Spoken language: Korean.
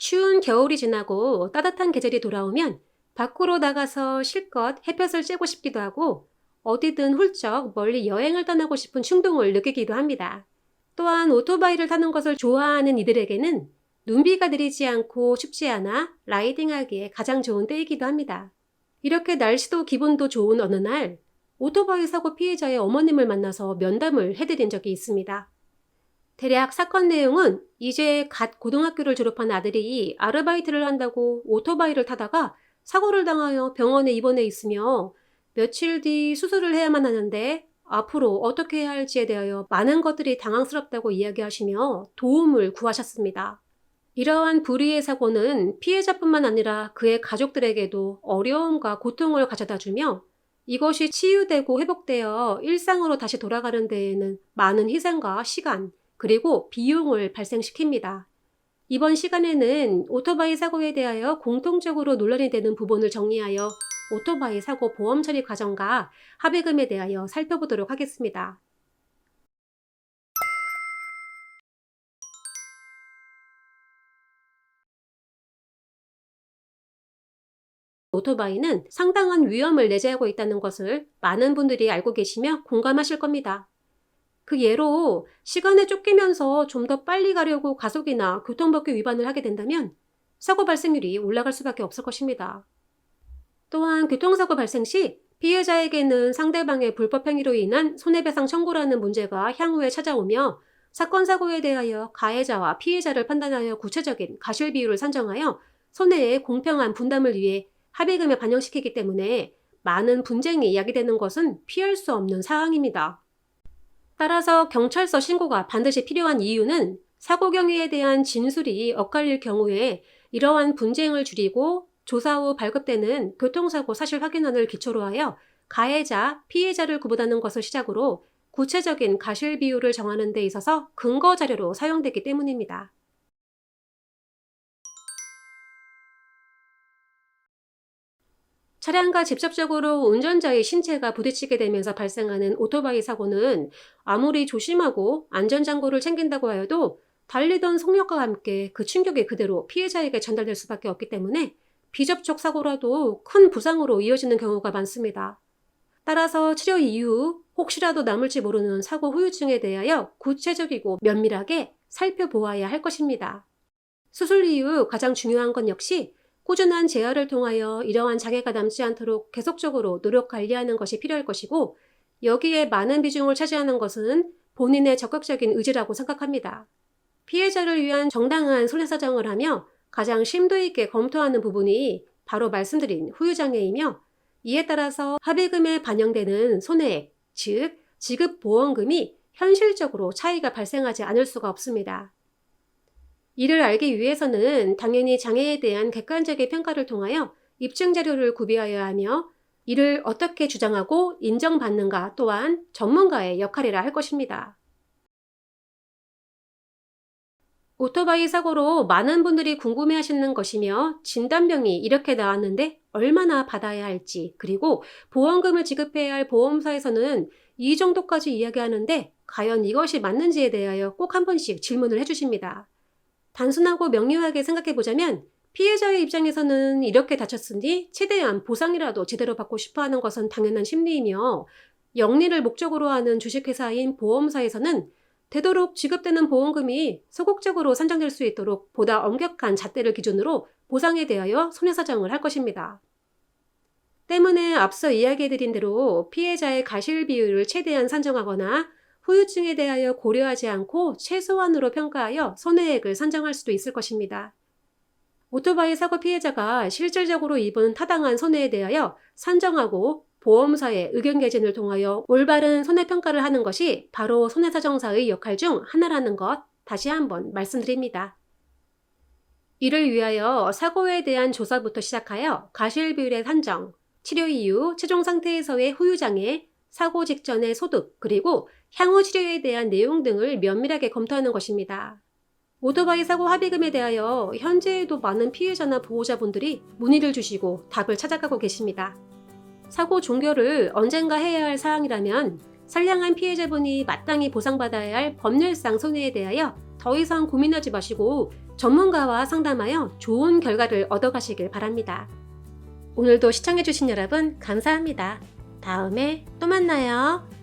추운 겨울이 지나고 따뜻한 계절이 돌아오면 밖으로 나가서 실컷 햇볕을 쬐고 싶기도 하고 어디든 훌쩍 멀리 여행을 떠나고 싶은 충동을 느끼기도 합니다. 또한 오토바이를 타는 것을 좋아하는 이들에게는 눈비가 내리지 않고 춥지 않아 라이딩하기에 가장 좋은 때이기도 합니다. 이렇게 날씨도 기분도 좋은 어느 날 오토바이 사고 피해자의 어머님을 만나서 면담을 해드린 적이 있습니다. 대략 사건 내용은 이제 갓 고등학교를 졸업한 아들이 아르바이트를 한다고 오토바이를 타다가 사고를 당하여 병원에 입원해 있으며 며칠 뒤 수술을 해야만 하는데 앞으로 어떻게 해야 할지에 대하여 많은 것들이 당황스럽다고 이야기하시며 도움을 구하셨습니다. 이러한 불의의 사고는 피해자뿐만 아니라 그의 가족들에게도 어려움과 고통을 가져다 주며 이것이 치유되고 회복되어 일상으로 다시 돌아가는 데에는 많은 희생과 시간, 그리고 비용을 발생시킵니다. 이번 시간에는 오토바이 사고에 대하여 공통적으로 논란이 되는 부분을 정리하여 오토바이 사고 보험 처리 과정과 합의금에 대하여 살펴보도록 하겠습니다. 오토바이는 상당한 위험을 내재하고 있다는 것을 많은 분들이 알고 계시며 공감하실 겁니다. 그 예로 시간에 쫓기면서 좀 더 빨리 가려고 가속이나 교통법규 위반을 하게 된다면 사고 발생률이 올라갈 수밖에 없을 것입니다. 또한 교통사고 발생 시 피해자에게는 상대방의 불법 행위로 인한 손해배상 청구라는 문제가 향후에 찾아오며 사건 사고에 대하여 가해자와 피해자를 판단하여 구체적인 가실 비율을 산정하여 손해의 공평한 분담을 위해 합의금에 반영시키기 때문에 많은 분쟁이 야기되는 것은 피할 수 없는 사항입니다. 따라서 경찰서 신고가 반드시 필요한 이유는 사고 경위에 대한 진술이 엇갈릴 경우에 이러한 분쟁을 줄이고 조사 후 발급되는 교통사고 사실 확인원을 기초로 하여 가해자, 피해자를 구분하는 것을 시작으로 구체적인 가실 비율을 정하는 데 있어서 근거 자료로 사용되기 때문입니다. 차량과 직접적으로 운전자의 신체가 부딪히게 되면서 발생하는 오토바이 사고는 아무리 조심하고 안전장구를 챙긴다고 하여도 달리던 속력과 함께 그 충격이 그대로 피해자에게 전달될 수밖에 없기 때문에 비접촉 사고라도 큰 부상으로 이어지는 경우가 많습니다. 따라서 치료 이후 혹시라도 남을지 모르는 사고 후유증에 대하여 구체적이고 면밀하게 살펴보아야 할 것입니다. 수술 이후 가장 중요한 건 역시 꾸준한 재활을 통하여 이러한 장애가 남지 않도록 계속적으로 노력 관리하는 것이 필요할 것이고 여기에 많은 비중을 차지하는 것은 본인의 적극적인 의지라고 생각합니다. 피해자를 위한 정당한 손해사정을 하며 가장 심도 있게 검토하는 부분이 바로 말씀드린 후유장애이며 이에 따라서 합의금에 반영되는 손해액, 즉 지급보험금이 현실적으로 차이가 발생하지 않을 수가 없습니다. 이를 알기 위해서는 당연히 장애에 대한 객관적인 평가를 통하여 입증 자료를 구비하여야 하며 이를 어떻게 주장하고 인정받는가 또한 전문가의 역할이라 할 것입니다. 오토바이 사고로 많은 분들이 궁금해하시는 것이며 진단병이 이렇게 나왔는데 얼마나 받아야 할지 그리고 보험금을 지급해야 할 보험사에서는 이 정도까지 이야기하는데 과연 이것이 맞는지에 대하여 꼭 한 번씩 질문을 해주십니다. 단순하고 명료하게 생각해보자면 피해자의 입장에서는 이렇게 다쳤으니 최대한 보상이라도 제대로 받고 싶어하는 것은 당연한 심리이며 영리를 목적으로 하는 주식회사인 보험사에서는 되도록 지급되는 보험금이 소극적으로 산정될 수 있도록 보다 엄격한 잣대를 기준으로 보상에 대하여 손해사정을 할 것입니다. 때문에 앞서 이야기해드린 대로 피해자의 가실 비율을 최대한 산정하거나 후유증에 대하여 고려하지 않고 최소한으로 평가하여 손해액을 산정할 수도 있을 것입니다. 오토바이 사고 피해자가 실질적으로 입은 타당한 손해에 대하여 산정하고 보험사의 의견 개진을 통하여 올바른 손해평가를 하는 것이 바로 손해사정사의 역할 중 하나라는 것 다시 한번 말씀드립니다. 이를 위하여 사고에 대한 조사부터 시작하여 가실비율의 산정, 치료 이후 최종 상태에서의 후유장애, 사고 직전의 소득, 그리고 향후 치료에 대한 내용 등을 면밀하게 검토하는 것입니다. 오토바이 사고 합의금에 대하여 현재에도 많은 피해자나 보호자분들이 문의를 주시고 답을 찾아가고 계십니다. 사고 종결을 언젠가 해야 할 사항이라면 선량한 피해자분이 마땅히 보상받아야 할 법률상 손해에 대하여 더 이상 고민하지 마시고 전문가와 상담하여 좋은 결과를 얻어가시길 바랍니다. 오늘도 시청해주신 여러분 감사합니다. 다음에 또 만나요.